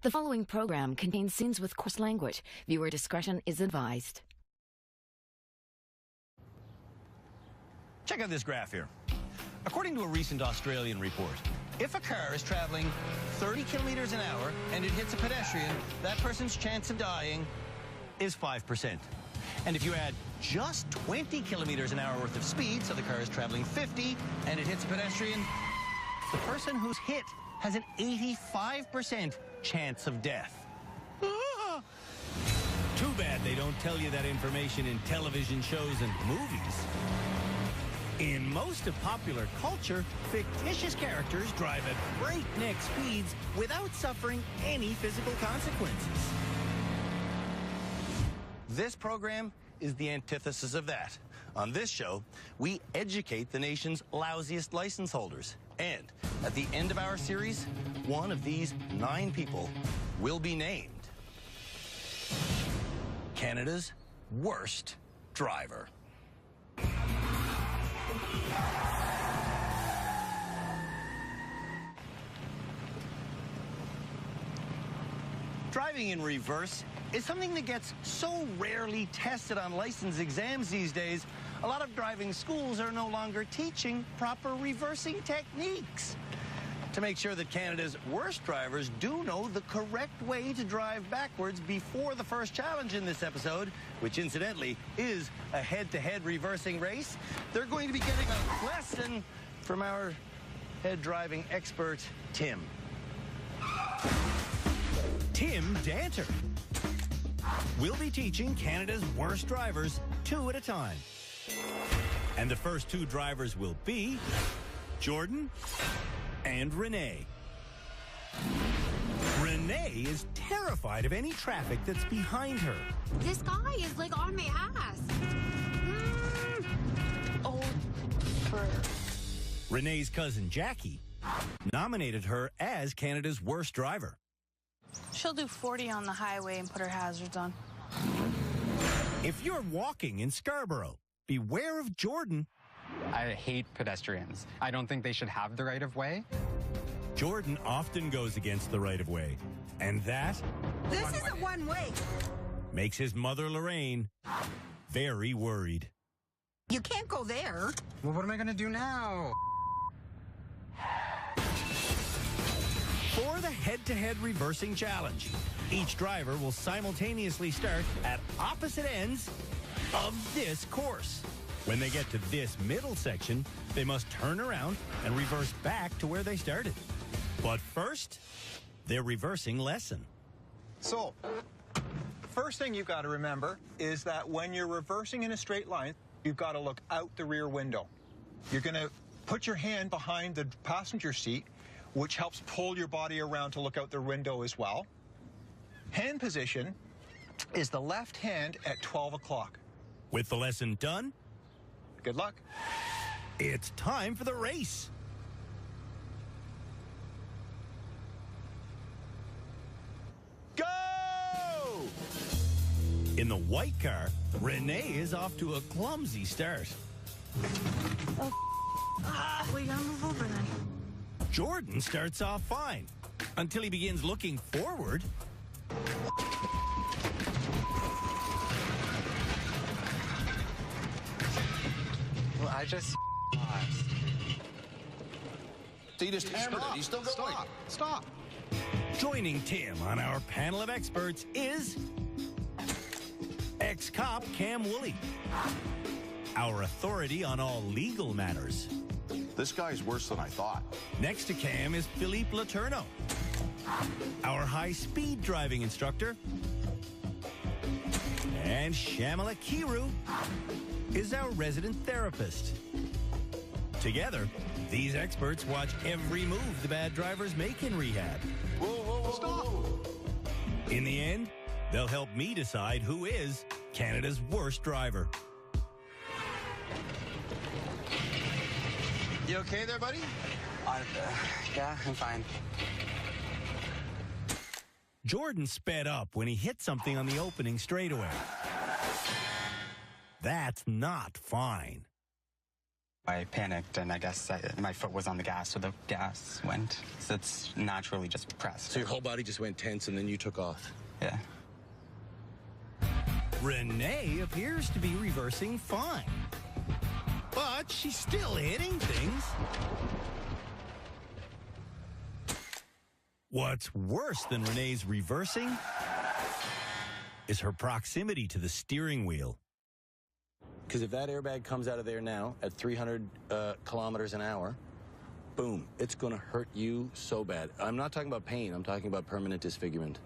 The following program contains scenes with coarse language. Viewer discretion is advised. Check out this graph here. According to a recent Australian report, if a car is traveling 30 kilometers an hour and it hits a pedestrian, that person's chance of dying is 5%. And if you add just 20 kilometers an hour worth of speed, so the car is traveling 50 and it hits a pedestrian, the person who's hit has an 85% chance of death. Too bad they don't tell you that information in television shows and movies. In most of popular culture, fictitious characters drive at breakneck speeds without suffering any physical consequences. This program is the antithesis of that. On this show, we educate the nation's lousiest license holders. And at the end of our series, one of these 9 people will be named Canada's worst driver. Driving in reverse is something that gets so rarely tested on license exams these days. A lot of driving schools are no longer teaching proper reversing techniques. To make sure that Canada's worst drivers do know the correct way to drive backwards before the first challenge in this episode, which incidentally is a head-to-head reversing race, they're going to be getting a lesson from our head driving expert, Tim. Tim Danter. We'll be teaching Canada's worst drivers 2 at a time. And the first 2 drivers will be Jordan and Renee. Renee is terrified of any traffic that's behind her. This guy is like on my ass. Oh, Renee's cousin Jackie nominated her as Canada's worst driver. She'll do 40 on the highway and put her hazards on. If you're walking in Scarborough, beware of Jordan. I hate pedestrians. I don't think they should have the right of way. Jordan often goes against the right of way, and that This isn't one way. makes his mother Lorraine very worried. You can't go there. Well, what am I going to do now? For the head-to-head reversing challenge, each driver will simultaneously start at opposite ends of this course. When they get to this middle section, they must turn around and reverse back to where they started. But first, their reversing lesson. So, first thing you've got to remember is that when you're reversing in a straight line, you've got to look out the rear window. You're going to put your hand behind the passenger seat, which helps pull your body around to look out the window as well. Hand position is the left hand at 12 o'clock. With the lesson done, Good luck. it's time for the race. Go! In the white car, Renee is off to a clumsy start. We gotta move over then. Jordan starts off fine until he begins looking forward. Well, I just So you just hammered it. He's still going. Stop. Joining Tim on our panel of experts is ex-cop Cam Woolley, our authority on all legal matters. This guy's worse than I thought. Next to Cam is Philippe Letourneau, our high-speed driving instructor. And Shamala Kiru is our resident therapist. Together, these experts watch every move the bad drivers make in rehab. Whoa, whoa, whoa, Stop. whoa. In the end, they'll help me decide who is Canada's worst driver. You okay there, buddy? yeah, I'm fine. Jordan sped up when he hit something on the opening straightaway. That's not fine. I panicked, and I guess my foot was on the gas, so the gas went. So it's naturally just pressed. So your whole body just went tense, and then you took off. Yeah. Renee appears to be reversing fine, but she's still hitting things. What's worse than Renee's reversing is her proximity to the steering wheel. Because if that airbag comes out of there now at 300 kilometers an hour, boom, it's going to hurt you so bad. I'm not talking about pain. I'm talking about permanent disfigurement.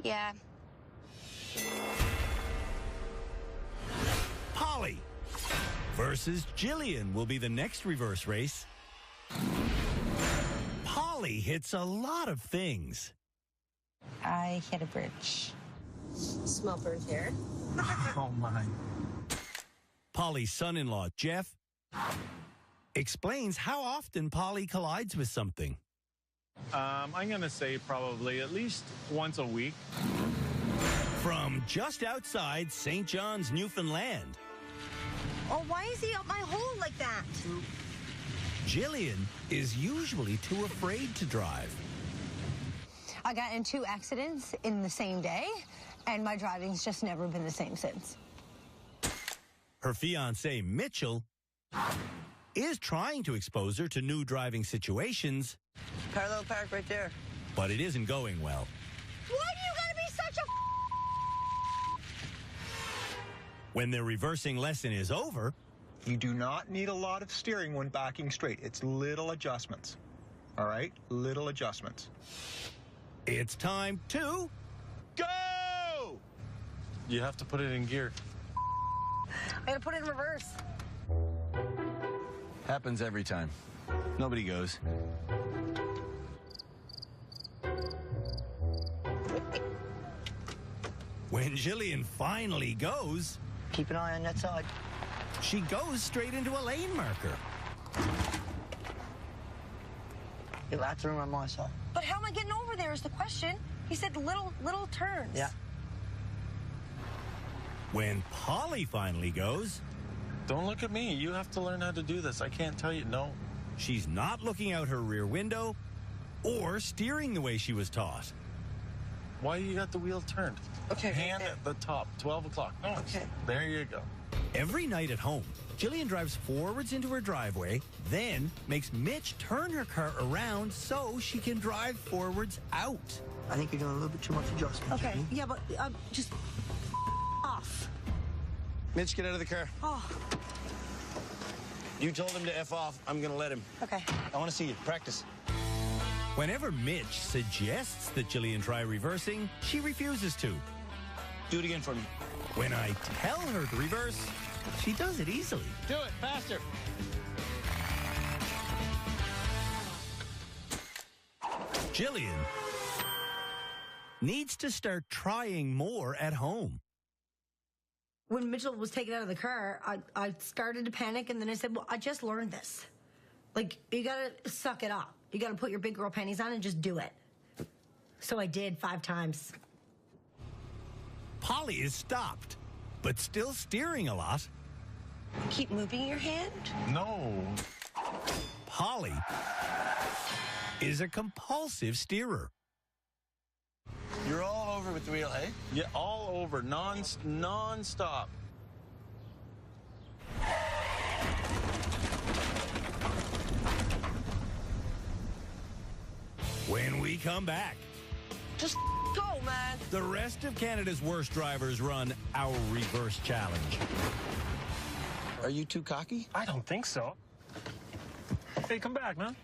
Yeah. Polly versus Jillian will be the next reverse race. Polly hits a lot of things. I hit a bridge. Smell burnt hair. Oh, my. Polly's son-in-law, Jeff, explains how often Polly collides with something. I'm going to say probably at least once a week. From just outside St. John's, Newfoundland, Oh, why is he up my hole like that? Jillian is usually too afraid to drive. I got in 2 accidents in the same day, and my driving's just never been the same since. Her fiancé, Mitchell, is trying to expose her to new driving situations. Parallel park right there. But it isn't going well. Why do you gotta be such a When their reversing lesson is over, You do not need a lot of steering when backing straight. It's little adjustments. All right? Little adjustments. it's time to Go! You have to put it in gear. I gotta put it in reverse. Happens every time. Nobody goes. When Jillian finally goes, Keep an eye on that side. she goes straight into a lane marker. Your laps are on my side. But how am I getting over there is the question. He said little turns. Yeah. When Polly finally goes, Don't look at me. You have to learn how to do this. I can't tell you no. she's not looking out her rear window or steering the way she was taught. Why you got the wheel turned? Okay, Hand okay. at the top, 12 o'clock. No, Okay. There you go. Every night at home, Jillian drives forwards into her driveway, then makes Mitch turn her car around so she can drive forwards out. I think you're doing a little bit too much adjustment. Okay, Jimmy. yeah, but just off. Mitch, get out of the car. Oh, You told him to F off. I'm going to let him. okay. I want to see you. Practice. Whenever Mitch suggests that Jillian try reversing, she refuses to. Do it again for me. When I tell her to reverse, she does it easily. Do it faster. Jillian needs to start trying more at home. When Mitchell was taken out of the car, I started to panic, and then I said, well, I just learned this. Like, you gotta suck it up. You gotta put your big girl panties on and just do it. So I did 5 times. Polly is stopped, but still steering a lot. Keep moving your hand. No. Polly is a compulsive steerer. You're all over with the wheel, hey? Yeah, all over. Non-stop. When we come back, Just go, man. the rest of Canada's worst drivers run our reverse challenge. Are you too cocky? I don't think so. Hey, come back, man.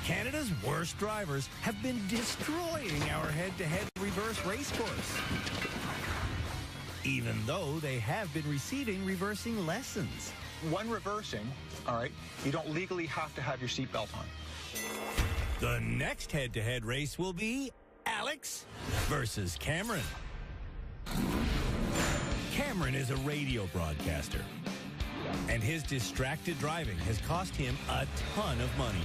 Canada's worst drivers have been destroying our head-to-head reverse race course, even though they have been receiving reversing lessons. When reversing, all right, you don't legally have to have your seatbelt on. The next head-to-head race will be Alex versus Cameron. Cameron is a radio broadcaster, and his distracted driving has cost him a ton of money.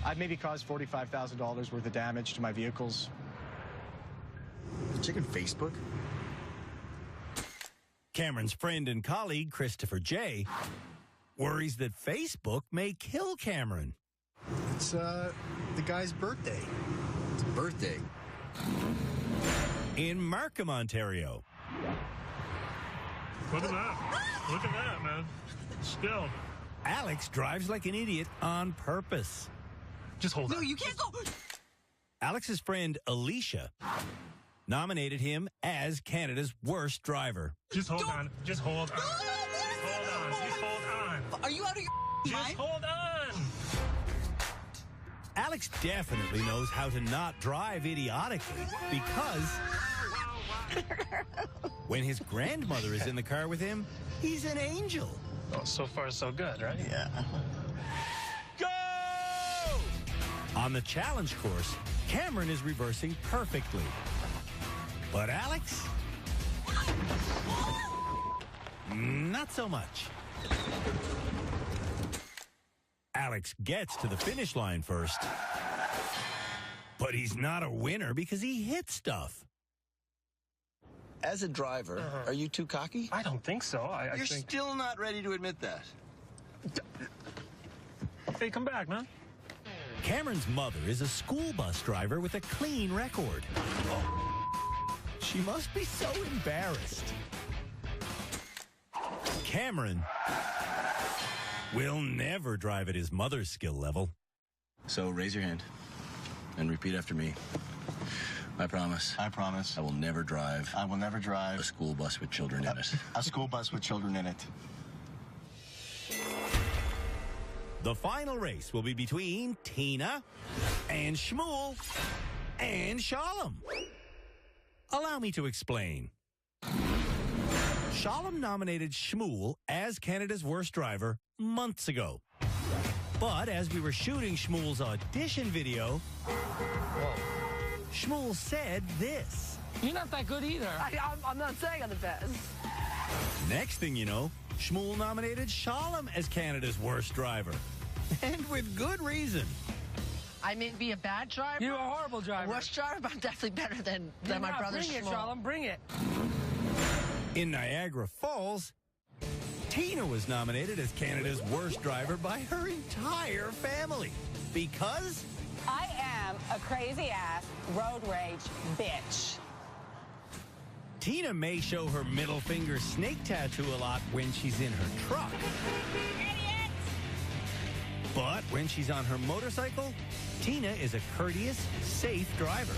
I've maybe caused $45,000 worth of damage to my vehicles. You checking Facebook? Cameron's friend and colleague, Christopher J., worries that Facebook may kill Cameron. It's the guy's birthday. It's a birthday. In Markham, Ontario. Look at that. Look at that, man. Still. Alex drives like an idiot on purpose. Just hold on. No, you can't go. Alex's friend Alicia nominated him as Canada's worst driver. Just hold on. Just hold on. Just hold on. Just hold on. Are you out of your mind? Just hold on. Alex definitely knows how to not drive idiotically because when his grandmother is in the car with him, he's an angel. Oh, so far, so good, right? Yeah. Go! On the challenge course, Cameron is reversing perfectly. But Alex? Not so much. Alex gets to the finish line first. But he's not a winner because he hit stuff. As a driver, are you too cocky? I don't think so. I You're think... still not ready to admit that. Hey, come back, man. Cameron's mother is a school bus driver with a clean record. She must be so embarrassed. Cameron will never drive at his mother's skill level. So raise your hand and repeat after me. I promise. I promise. I will never drive. I will never drive a school bus with children in it. a school bus with children in it. The final race will be between Tina and Shmuel and Shalom. Allow me to explain. Shalom nominated Shmuel as Canada's worst driver months ago. But as we were shooting Shmuel's audition video, Shmuel said this. You're not that good either. I'm not saying I'm the best. Next thing you know, Shmuel nominated Shalom as Canada's worst driver. And with good reason. I may be a bad driver. You're a horrible driver. Worst driver, but I'm definitely better than my brother. Bring it, Shalom. Bring it. In Niagara Falls, Tina was nominated as Canada's worst driver by her entire family. Because I am a crazy-ass road rage bitch. Tina may show her middle finger snake tattoo a lot when she's in her truck. Idiot! But when she's on her motorcycle, Tina is a courteous, safe driver.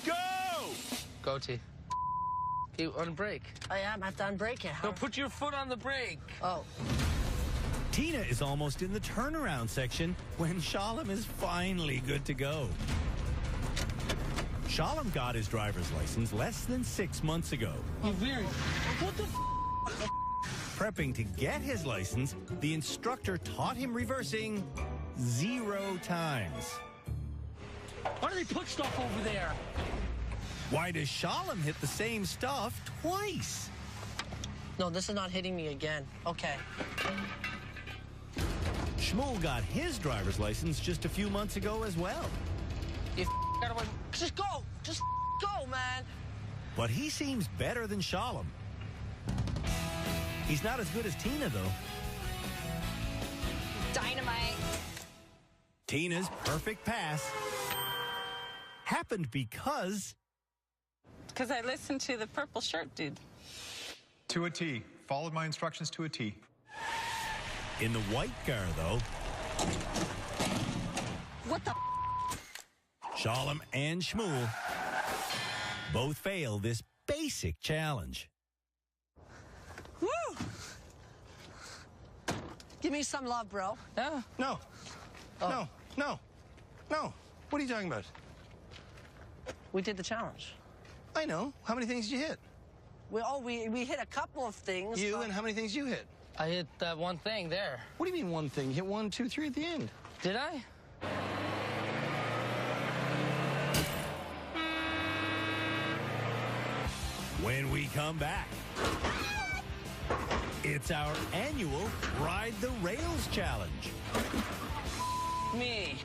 Go! Go, T. You unbrake. I am. I have to unbrake it. Go put your foot on the brake. Oh. Tina is almost in the turnaround section when Shalom is finally good to go. Shalom got his driver's license less than 6 months ago. What the Prepping to get his license, the instructor taught him reversing 0 times. Why do they put stuff over there? Why does Shalom hit the same stuff twice? No, this is not hitting me again. Okay. Shmuel got his driver's license just a few months ago as well. You gotta win. Just go. Just go, man. But he seems better than Shalom. He's not as good as Tina, though. Dynamite. Tina's perfect pass happened because I listened to the purple shirt dude. To a T. Followed my instructions to a T. in the white car, though, What the Shalom and Shmuel both fail this basic challenge. Woo! Give me some love, bro. No. Oh. No. No. No. What are you talking about? We did the challenge. I know. How many things did you hit? We hit a couple of things. You, and how many things you hit? I hit that one thing there. What do you mean one thing? You hit 1, 2, 3 at the end. Did I? When we come back, it's our annual Ride the Rails Challenge. Me.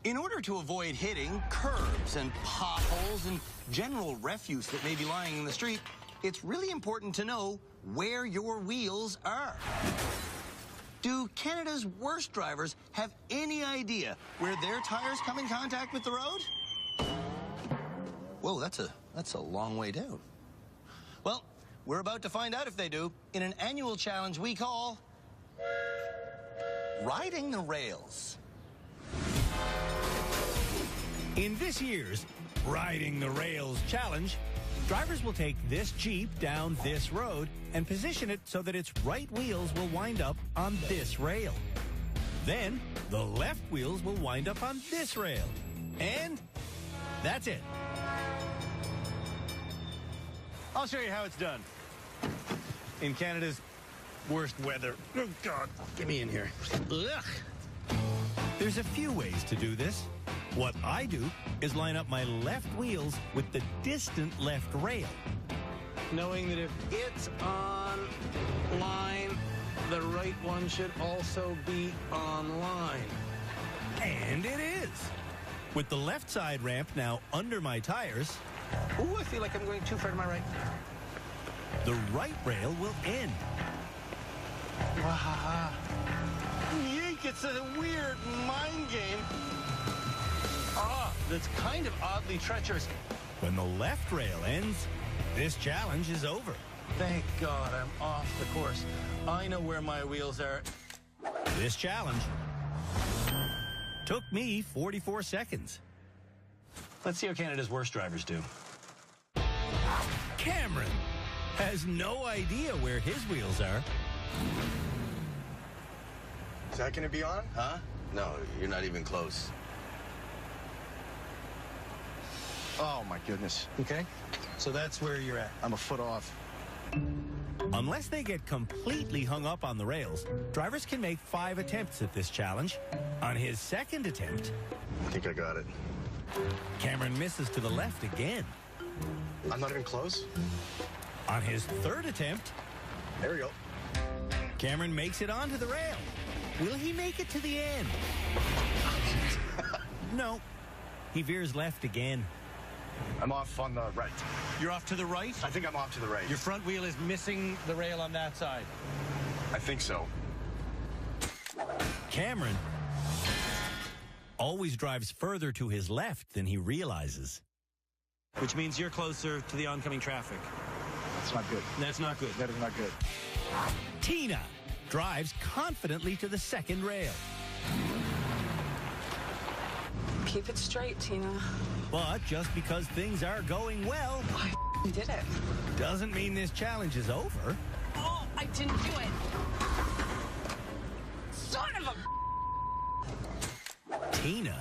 In order to avoid hitting curbs and potholes and general refuse that may be lying in the street, it's really important to know where your wheels are. Do Canada's worst drivers have any idea where their tires come in contact with the road? Whoa, that's a long way down. Well, we're about to find out if they do in an annual challenge we call Riding the Rails. In this year's Riding the Rails challenge, drivers will take this Jeep down this road and position it so that its right wheels will wind up on this rail. Then, the left wheels will wind up on this rail. And that's it. I'll show you how it's done. In Canada's worst weather. Oh, God, get me in here. Ugh. There's a few ways to do this. What I do is line up my left wheels with the distant left rail. Knowing that if it's on line, the right one should also be on line. And it is. With the left side ramp now under my tires, Ooh, I feel like I'm going too far to my right. the right rail will end. Yeek, it's a weird mind game. That's kind of oddly treacherous. When the left rail ends, this challenge is over. Thank God I'm off the course. I know where my wheels are. This challenge took me 44 seconds. Let's see how Canada's worst drivers do. Cameron has no idea where his wheels are. Is that going to be on? Huh? No, you're not even close. Oh, my goodness. Okay, so that's where you're at. I'm a foot off. Unless they get completely hung up on the rails, drivers can make 5 attempts at this challenge. On his second attempt, I think I got it. Cameron misses to the left again. I'm not even close. On his third attempt, There we go. Cameron makes it onto the rail. Will he make it to the end? No. He veers left again. I'm off on the right. You're off to the right? I think I'm off to the right. Your front wheel is missing the rail on that side. I think so. Cameron always drives further to his left than he realizes. Which means you're closer to the oncoming traffic. That's not good. That's not good. That is not good. Tina drives confidently to the second rail. Keep it straight, Tina. But just because things are going well, I did it. doesn't mean this challenge is over. Oh, I didn't do it. Son of a... Tina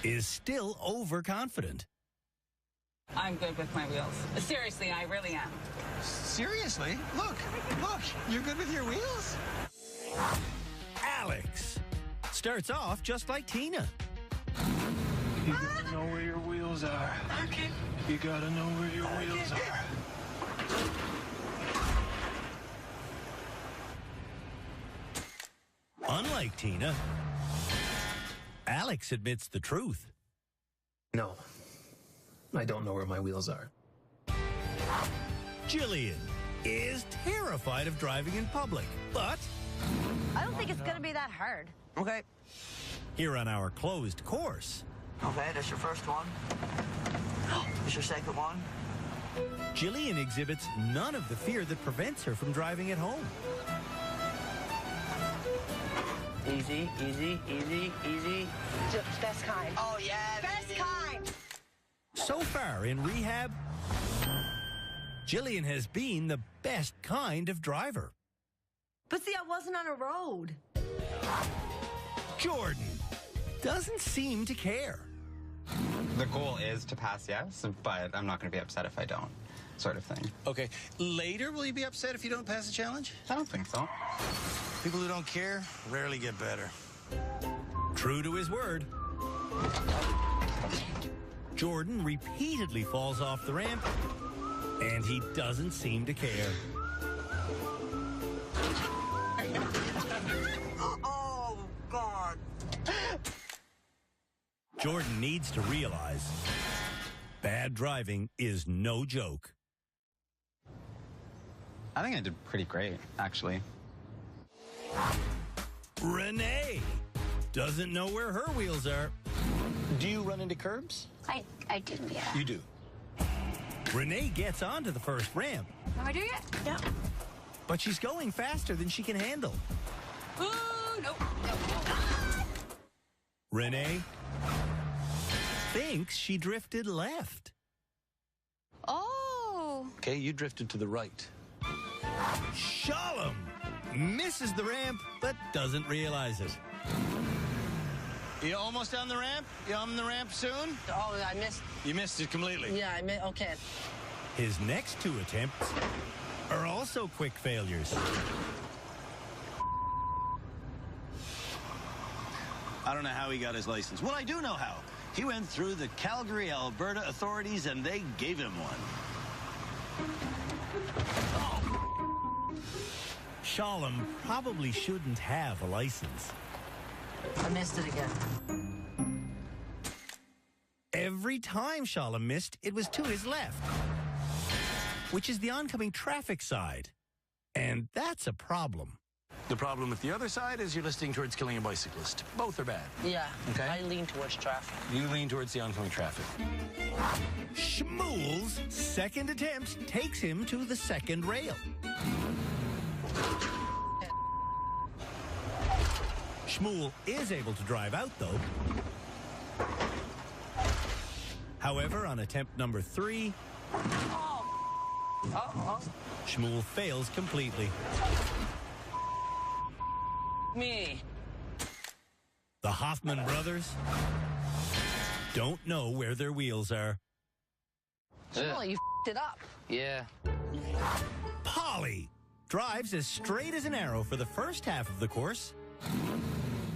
is still overconfident. I'm good with my wheels. Seriously, I really am. Seriously? Look, you're good with your wheels? Alex starts off just like Tina. You gotta know where your wheels are. Okay. You gotta know where your wheels are. Unlike Tina, Alex admits the truth. No, I don't know where my wheels are. Jillian is terrified of driving in public, but I don't think it's going to be that hard. Okay. here on our closed course, Okay, that's your first one. This your second one. Jillian exhibits none of the fear that prevents her from driving at home. Easy, easy, easy, easy. Best kind. Oh, yeah. Best kind. So far in rehab, Jillian has been the best kind of driver. But see, I wasn't on a road. Jordan doesn't seem to care. The goal is to pass, yes, but I'm not going to be upset if I don't, sort of thing. Okay. Later, will you be upset if you don't pass the challenge? I don't think so. People who don't care rarely get better. True to his word, Jordan repeatedly falls off the ramp, and he doesn't seem to care. Oh, God. Jordan needs to realize bad driving is no joke. I think I did pretty great, actually. Renee doesn't know where her wheels are. Do you run into curbs? I do, yeah. You do. Renee gets onto the first ramp, Am I doing it? Yeah. but she's going faster than she can handle. Ooh, nope. Renee thinks she drifted left. Oh. Okay, you drifted to the right. Shalom misses the ramp, but doesn't realize it. You almost on the ramp? You on the ramp soon? Oh, I missed. You missed it completely. Yeah, I missed. Okay. His next two attempts are also quick failures. I don't know how he got his license. Well, I do know how. He went through the Calgary, Alberta authorities, and they gave him one. Shalom probably shouldn't have a license. I missed it again. Every time Shalom missed, it was to his left, which is the oncoming traffic side. And that's a problem. The problem with the other side is you're listening towards killing a bicyclist. Both are bad. Yeah. Okay. I lean towards traffic. You lean towards the oncoming traffic. Shmuel's second attempt takes him to the second rail. Shmuel is able to drive out, though. However, on attempt number 3, Shmuel fails completely. Me. The Hoffman brothers don't know where their wheels are. Shmuel, you f***ed it up. Yeah. Polly drives as straight as an arrow for the first half of the course,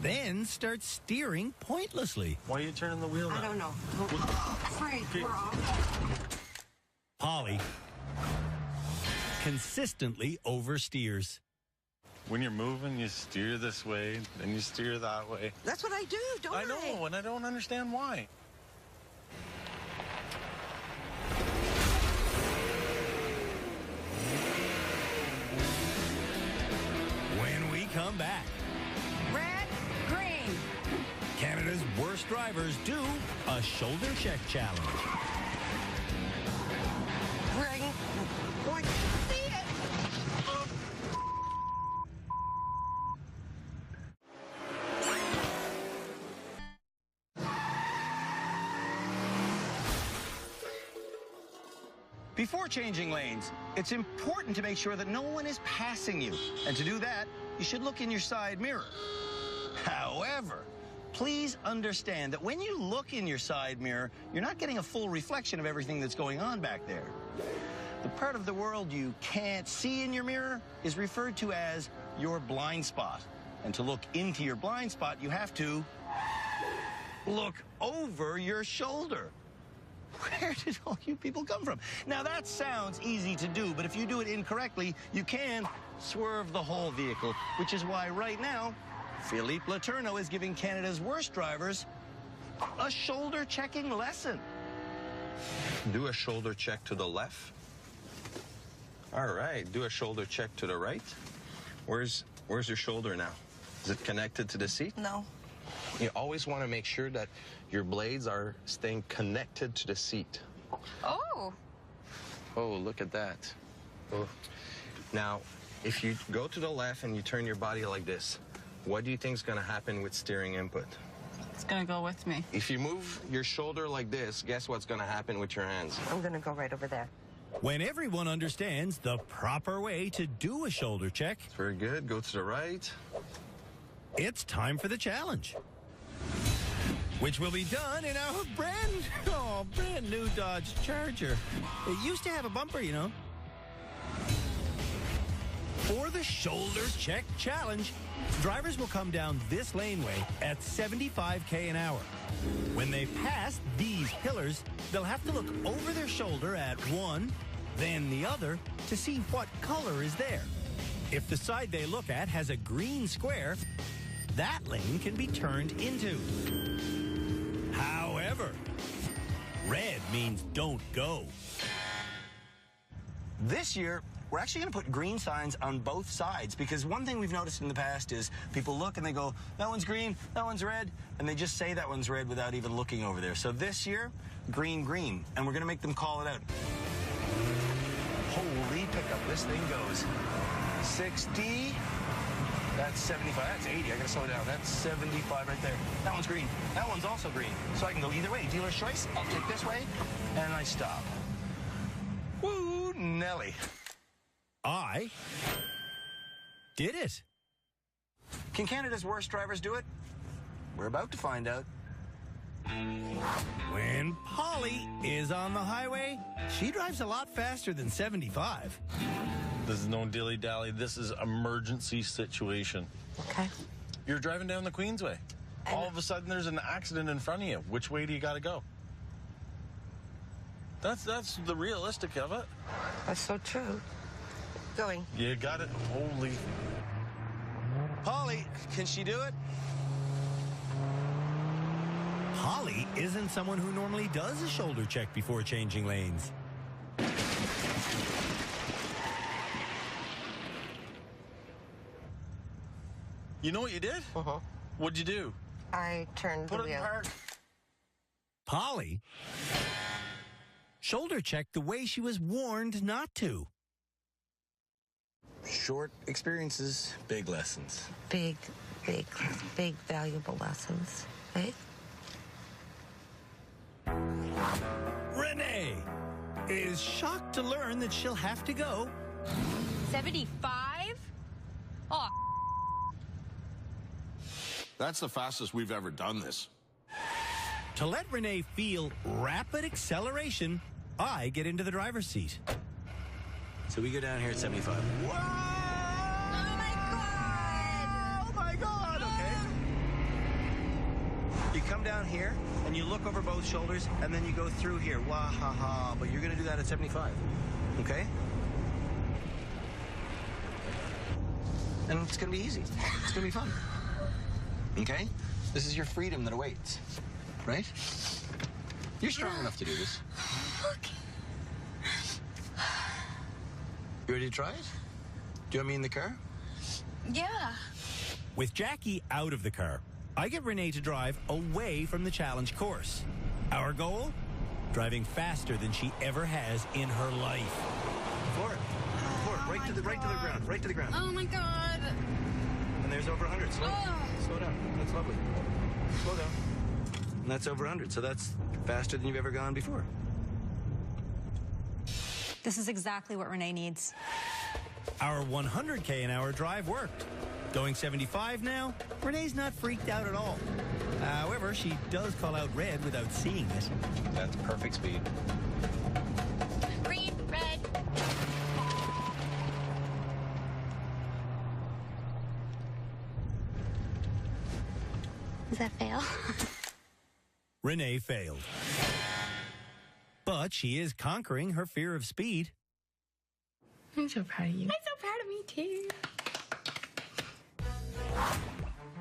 then starts steering pointlessly. Why are you turning the wheel now? I don't know. Sorry, we're off. Polly consistently oversteers. When you're moving, you steer this way, then you steer that way. That's what I do, don't I? I know, and I don't understand why. When we come back, Red, green. Canada's worst drivers do a shoulder check challenge. Ring. Going to see it. Before changing lanes, it's important to make sure that no one is passing you. And to do that, you should look in your side mirror. However, please understand that when you look in your side mirror, you're not getting a full reflection of everything that's going on back there. The part of the world you can't see in your mirror is referred to as your blind spot. And to look into your blind spot, you have to look over your shoulder. Where did all you people come from? Now, that sounds easy to do, but if you do it incorrectly, you can swerve the whole vehicle, which is why right now, Philippe Letourneau is giving Canada's worst drivers a shoulder-checking lesson. Do a shoulder check to the left. All right, do a shoulder check to the right. Where's your shoulder now? Is it connected to the seat? No. You always want to make sure that your blades are staying connected to the seat. Oh. Oh, look at that. Oh. Now, if you go to the left and you turn your body like this, what do you think is going to happen with steering input? It's gonna go with me. If you move your shoulder like this, guess what's going to happen with your hands? I'm going to go right over there. When everyone understands the proper way to do a shoulder check, very good. Go to the right. It's time for the challenge, which will be done in our brand new Dodge Charger. It used to have a bumper, you know. For the shoulder check challenge, drivers will come down this laneway at 75 an hour. When they pass these pillars, they'll have to look over their shoulder at one, then the other, to see what color is there. If the side they look at has a green square, that lane can be turned into. How means don't go. This year, we're actually going to put green signs on both sides because one thing we've noticed in the past is people look and they go, that one's green, that one's red, and they just say that one's red without even looking over there. So this year, green, green, and we're going to make them call it out. Holy pickup, this thing goes 60, that's 75, that's 80, I got to slow down, that's 75 right there. That one's green, that one's also green. So I can go either way, dealer's choice, I'll take this way, and I stop. Woo, Nelly. I did it. Can Canada's worst drivers do it? We're about to find out. When Polly is on the highway, she drives a lot faster than 75. This is no dilly-dally. This is emergency situation. Okay. You're driving down the Queensway. All of a sudden, there's an accident in front of you. Which way do you got to go? That's the realistic of it. That's so true. Going. You got it. Holy. Polly, can she do it? Polly isn't someone who normally does a shoulder check before changing lanes. You know what you did? Uh-huh. What'd you do? I turned Put the it in wheel. park. Polly shoulder checked the way she was warned not to. Short experiences, big lessons. Big valuable lessons, right? Renee is shocked to learn that she'll have to go 75? Oh, That's the fastest we've ever done this. To let Renee feel rapid acceleration, I get into the driver's seat. So we go down here at 75. Oh my God, okay. You come down here and you look over both shoulders and then you go through here. Wah ha ha, but you're gonna do that at 75, okay? And it's gonna be easy. It's gonna be fun. Okay? This is your freedom that awaits, right? You're strong enough to do this. You ready to try it? Do you want me in the car? yeah. With Jackie out of the car, I get Renee to drive away from the challenge course. Our goal? Driving faster than she ever has in her life. Floor it, right to the ground, right to the ground. Oh my God. And there's over 100. Slow down. That's lovely. Slow down. And that's over 100, so that's faster than you've ever gone before. This is exactly what Renee needs. Our 100K an hour drive worked. Going 75 now, Renee's not freaked out at all. However, she does call out red without seeing it. That's perfect speed. Green, red. Does that fail? Renee failed. But she is conquering her fear of speed. I'm so proud of you. I'm so proud of me too.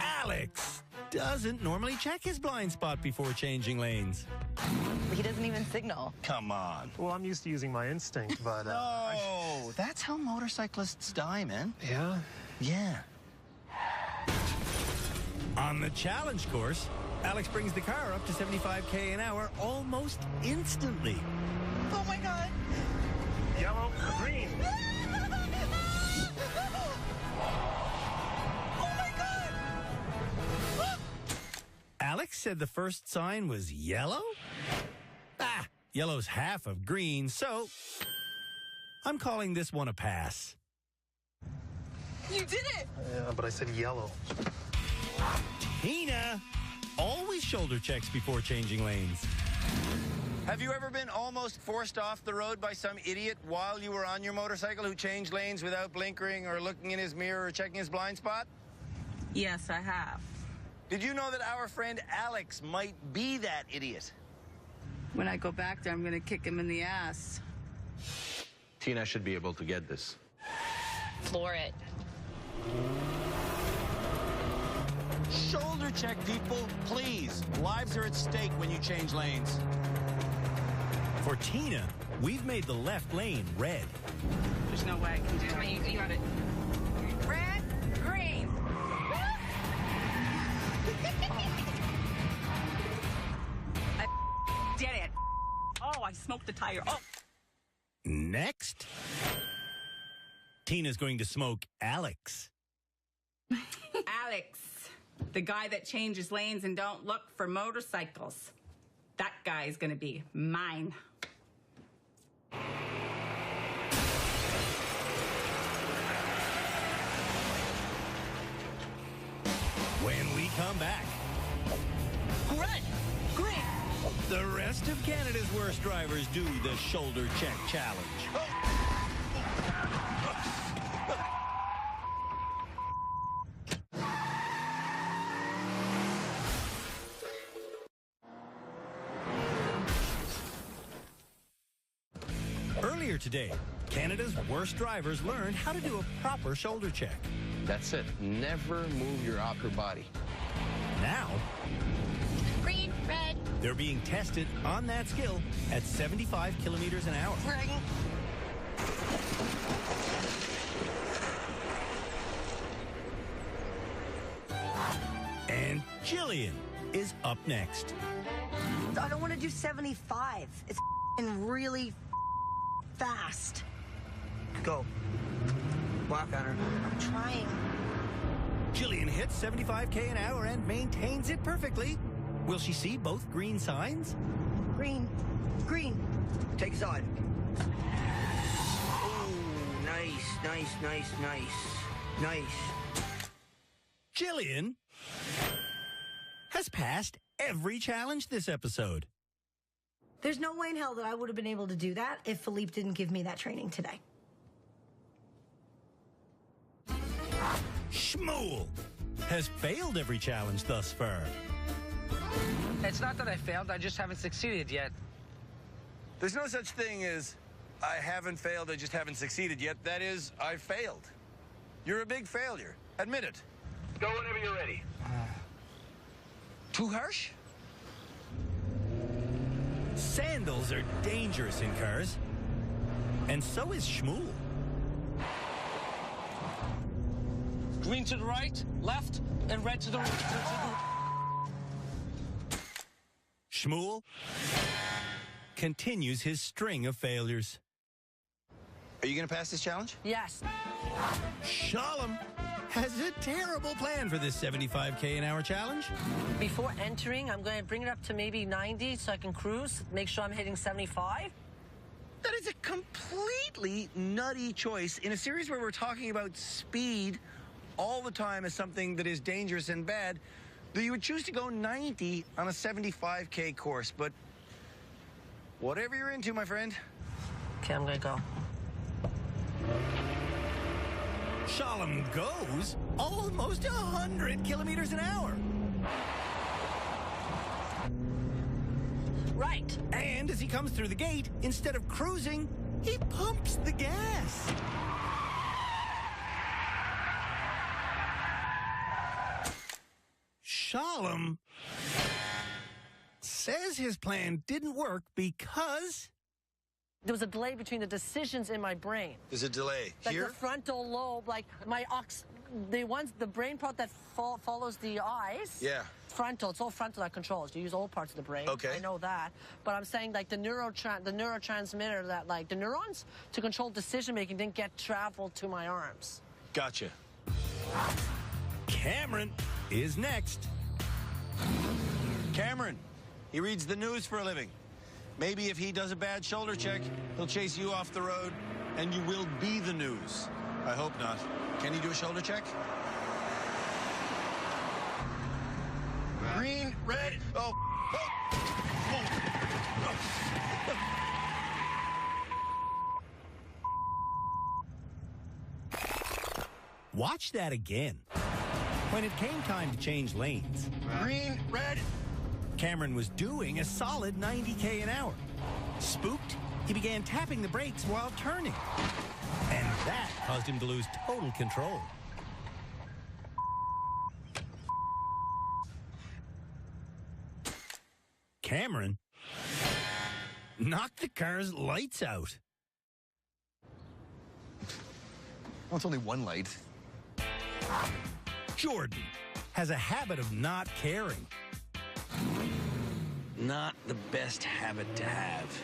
Alex doesn't normally check his blind spot before changing lanes. He doesn't even signal. Come on. Well, I'm used to using my instinct, but... No, that's how motorcyclists die, man. Yeah? Yeah. On the challenge course, Alex brings the car up to 75K an hour almost instantly. Oh my God. Yellow, green. Alex said the first sign was yellow? Yellow's half of green, so I'm calling this one a pass. You did it! Yeah, but I said yellow. Tina always shoulder checks before changing lanes. Have you ever been almost forced off the road by some idiot while you were on your motorcycle who changed lanes without blinkering or looking in his mirror or checking his blind spot? Yes, I have. Did you know that our friend Alex might be that idiot? When I go back there, I'm going to kick him in the ass. Tina should be able to get this. Floor it. Shoulder check, people, please. Lives are at stake when you change lanes. For Tina, we've made the left lane red. There's no way I can do that. You got it. Red, green. I did it. Oh, I smoked the tire. Oh. Next, Tina's going to smoke Alex. Alex, the guy that changes lanes and don't look for motorcycles. That guy is going to be mine. When we come back, Red, green. the rest of Canada's worst drivers do the shoulder check challenge. Earlier today, Canada's worst drivers learned how to do a proper shoulder check. That's it. Never move your upper body. Now, Green, red. they're being tested on that skill at 75 kilometers an hour. And Jillian is up next. I don't want to do 75. It's really fast. Go. Walk on her. I'm trying. Jillian hits 75k an hour and maintains it perfectly. Will she see both green signs? Green. Green. Take a side. Oh, nice. Jillian has passed every challenge this episode. There's no way in hell that I would have been able to do that if Philippe didn't give me that training today. Shmuel has failed every challenge thus far. It's not that I failed, I just haven't succeeded yet. There's no such thing as I haven't failed, I just haven't succeeded yet. That is, I failed. You're a big failure. Admit it. Go whenever you're ready. Too harsh? Sandals are dangerous in cars. And so is Shmuel. Green to the right, left, and red to the right. Shmuel continues his string of failures. Are you going to pass this challenge? Yes. Shalom has a terrible plan for this 75k an hour challenge. Before entering, I'm going to bring it up to maybe 90 so I can cruise, make sure I'm hitting 75. That is a completely nutty choice in a series where we're talking about speed all the time as something that is dangerous and bad, that you would choose to go 90 on a 75k course. But whatever you're into, my friend. Okay, I'm going to go. Shalom goes almost 100 kilometers an hour. Right. And as he comes through the gate, instead of cruising, he pumps the gas. Shalom says his plan didn't work because There was a delay between the decisions in my brain. There's a delay. Like Here? the frontal lobe, like my the brain part that follows the eyes. Yeah. Frontal, it's all frontal that controls. You use all parts of the brain. Okay. I know that. But I'm saying like the neurotransmitter that like the neurons to control decision making didn't get traveled to my arms. Gotcha. Cameron is next. Cameron, he reads the news for a living. Maybe if he does a bad shoulder check, he'll chase you off the road, and you will be the news. I hope not. Can he do a shoulder check? Green, red, oh. Watch that again. When it came time to change lanes, Green, red. Cameron was doing a solid 90k an hour. Spooked, he began tapping the brakes while turning. And that caused him to lose total control. Cameron knocked the car's lights out. Well, it's only one light. Jordan has a habit of not caring. Not the best habit to have.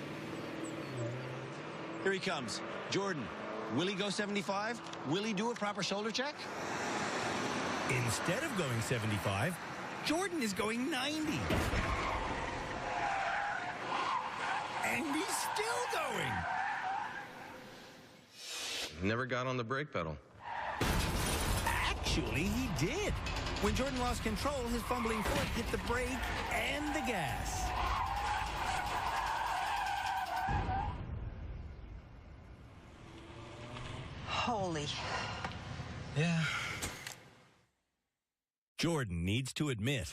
Here he comes. Jordan, will he go 75? Will he do a proper shoulder check? Instead of going 75, Jordan is going 90. And he's still going. Never got on the brake pedal. Actually, he did. When Jordan lost control, his fumbling foot hit the brake and the gas. Holy. Yeah. Jordan needs to admit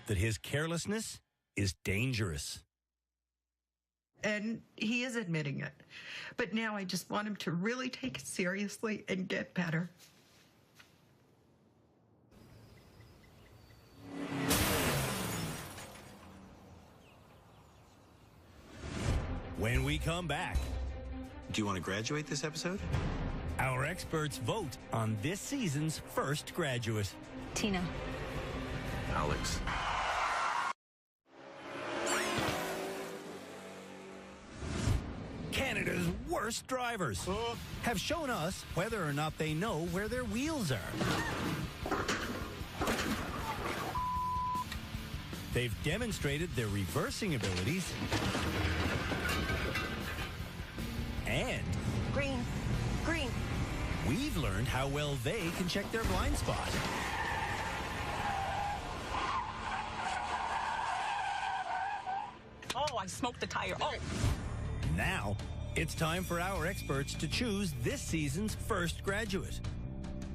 that his carelessness is dangerous. And he is admitting it. But now I just want him to really take it seriously and get better. When we come back, do you want to graduate this episode? Our experts vote on this season's first graduate. Tina. Alex. Canada's worst drivers have shown us whether or not they know where their wheels are. They've demonstrated their reversing abilities and Green. Green. we've learned how well they can check their blind spot. Oh, I smoked the tire. Oh. Now, it's time for our experts to choose this season's first graduate.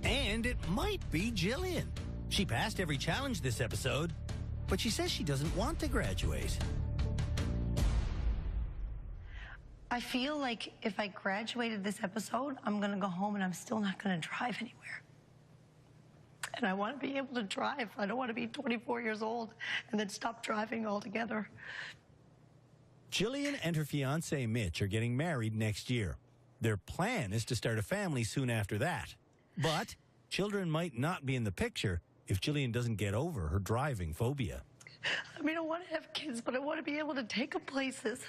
And it might be Jillian. She passed every challenge this episode, but she says she doesn't want to graduate. I feel like if I graduated this episode, I'm going to go home and I'm still not going to drive anywhere. And I want to be able to drive. I don't want to be 24 years old and then stop driving altogether. Jillian and her fiancé Mitch are getting married next year. Their plan is to start a family soon after that. But children might not be in the picture if Jillian doesn't get over her driving phobia. I mean, I want to have kids, but I want to be able to take them places.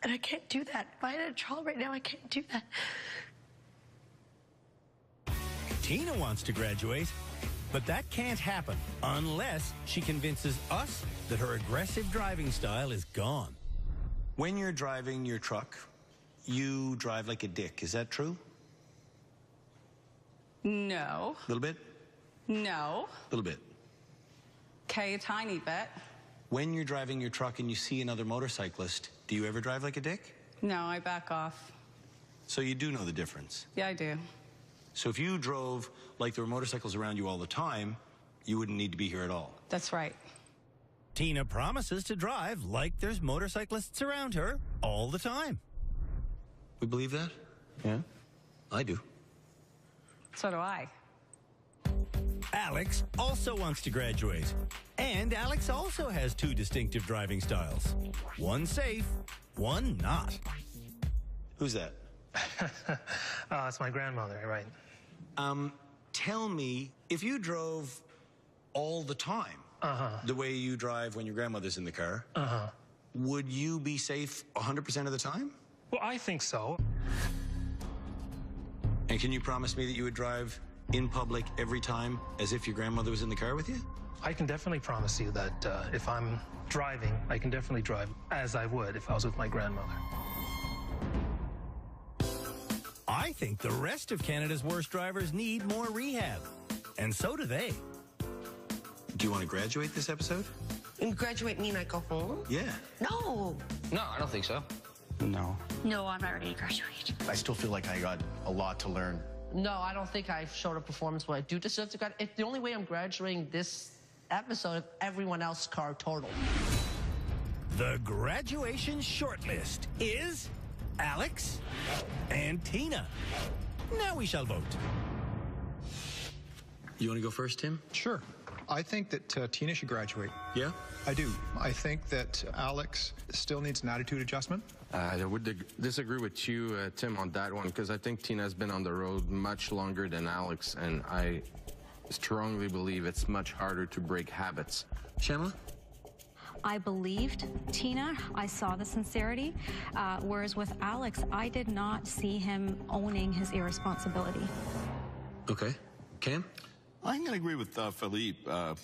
And I can't do that. If I had a child right now, I can't do that. Tina wants to graduate, but that can't happen unless she convinces us that her aggressive driving style is gone. When you're driving your truck, you drive like a dick. Is that true? No. A little bit? No. A little bit. Okay, a tiny bit. When you're driving your truck and you see another motorcyclist, do you ever drive like a dick? No, I back off. So you do know the difference. Yeah, I do. So if you drove like there were motorcycles around you all the time, you wouldn't need to be here at all. That's right. Tina promises to drive like there's motorcyclists around her all the time. We believe that? Yeah, I do. So do I. Alex also wants to graduate. And Alex also has two distinctive driving styles. One safe, one not. Who's that? It's my grandmother, right? Tell me, if you drove all the time, the way you drive when your grandmother's in the car, would you be safe 100% of the time? Well, I think so. And can you promise me that you would drive in public every time as if your grandmother was in the car with you? I can definitely promise you that if I'm driving, I can definitely drive as I would if I was with my grandmother. I think the rest of Canada's worst drivers need more rehab. And so do they. Do you want to graduate this episode? And graduate mean I go home? Yeah. No. No, I don't think so. No. No, I'm not ready to graduate. I still feel like I got a lot to learn. No, I don't think I've showed a performance where I do deserve to graduate. If the only way I'm graduating this episode if everyone else's car totaled. The graduation shortlist is Alex and Tina. Now we shall vote. You want to go first, Tim? Sure. I think that Tina should graduate. Yeah? I do. I think that Alex still needs an attitude adjustment. I would disagree with you, Tim, on that one, because I think Tina's been on the road much longer than Alex, and I strongly believe it's much harder to break habits. Shamla? I believed Tina. I saw the sincerity. Whereas with Alex, I did not see him owning his irresponsibility. Okay. Cam? I'm going to agree with Philippe.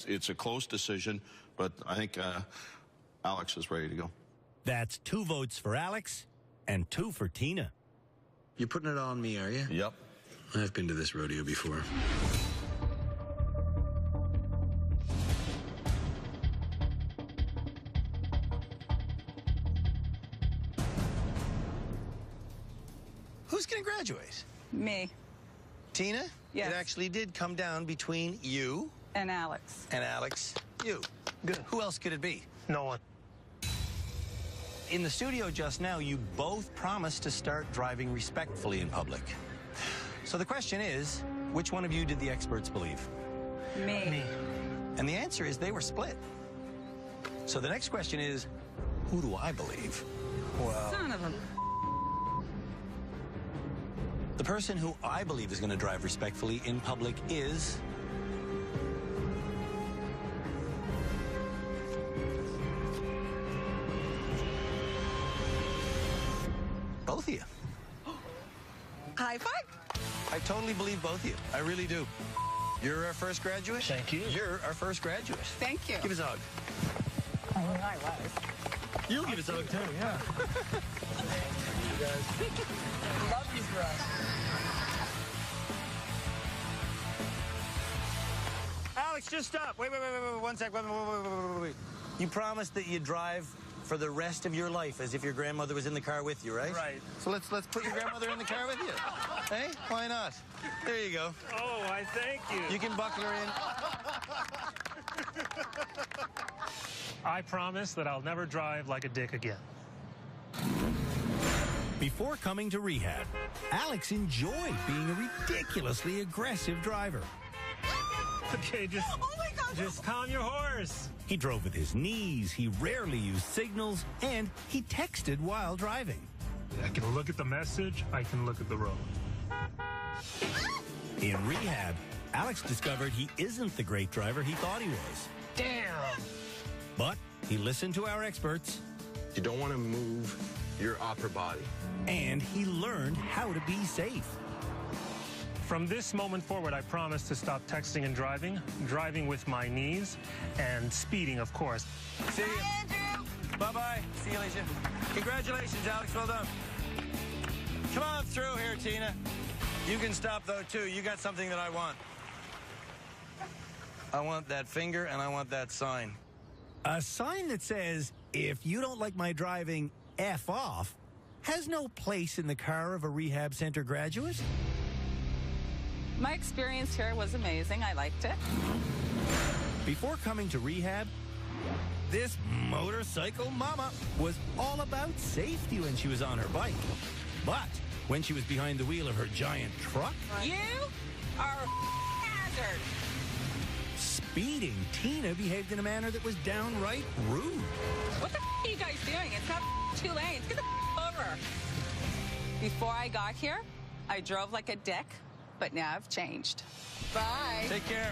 It's a close decision, but I think Alex is ready to go. That's 2 votes for Alex and 2 for Tina. You're putting it on me, are you? Yep. I've been to this rodeo before. Who's going to graduate? Me. Tina? Yes. It actually did come down between you And Alex. and Alex. You. Good. Who else could it be? No one. In the studio just now, you both promised to start driving respectfully in public. So the question is, which one of you did the experts believe? Me. And the answer is they were split. So the next question is, who do I believe? Well, Son of a... the person who I believe is going to drive respectfully in public is... both of you. High five. I totally believe both of you. I really do. You're our first graduate. Thank you. You're our first graduate. Thank you. Give us a hug. I was. You'll give us a hug too, yeah. You guys. Love you guys. Alex, just stop. Wait, 1 sec. Wait. You promised that you'd drive for the rest of your life as if your grandmother was in the car with you, right? Right. So let's put your grandmother in the car with you. Hey, why not? There you go. Oh, I thank you. You can buckle her in. I promise that I'll never drive like a dick again. Before coming to rehab, Alex enjoyed being a ridiculously aggressive driver. Okay, just calm your horse. He drove with his knees, he rarely used signals, and he texted while driving. I can look at the message, I can look at the road. In rehab, Alex discovered he isn't the great driver he thought he was. Damn! But he listened to our experts. You don't want to move your upper body. And he learned how to be safe. From this moment forward, I promise to stop texting and driving with my knees, and speeding, of course. See you. Andrew. Bye-bye. See you, Alicia. Congratulations, Alex. Well done. Come on through here, Tina. You can stop, though, too. You got something that I want. I want that finger, and I want that sign. A sign that says, if you don't like my driving, F off, has no place in the car of a rehab center graduate. My experience here was amazing. I liked it. Before coming to rehab, this motorcycle mama was all about safety when she was on her bike. But when she was behind the wheel of her giant truck... You are a hazard. Speeding, Tina behaved in a manner that was downright rude. What the are you guys doing? It's not 2 lanes. Get the over. Before I got here, I drove like a dick, but now I've changed. Bye. Take care.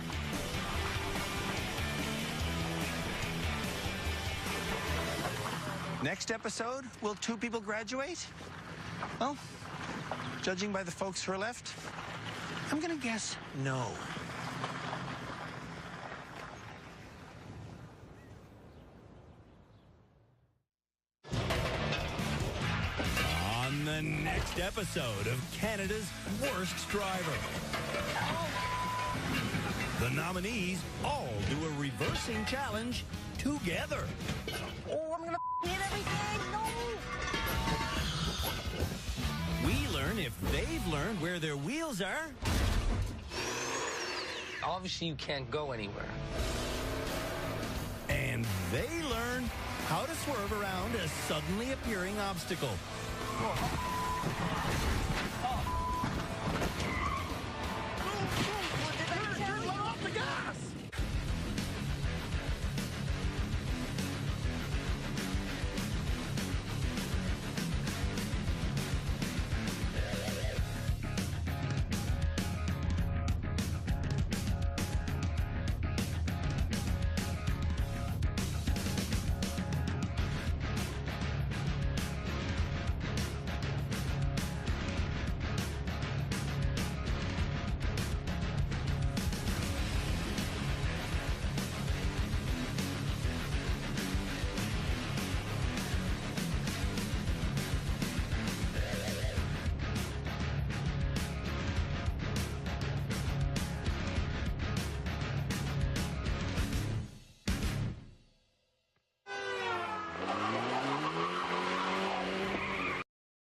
Next episode, will 2 people graduate? Well, judging by the folks who are left, I'm gonna guess no. On the next episode of Canada's Worst Driver. The nominees all do a reversing challenge together. Oh, I'm gonna hit everything. No. We learn if they've learned where their wheels are. Obviously, you can't go anywhere. And they learn how to swerve around a suddenly appearing obstacle.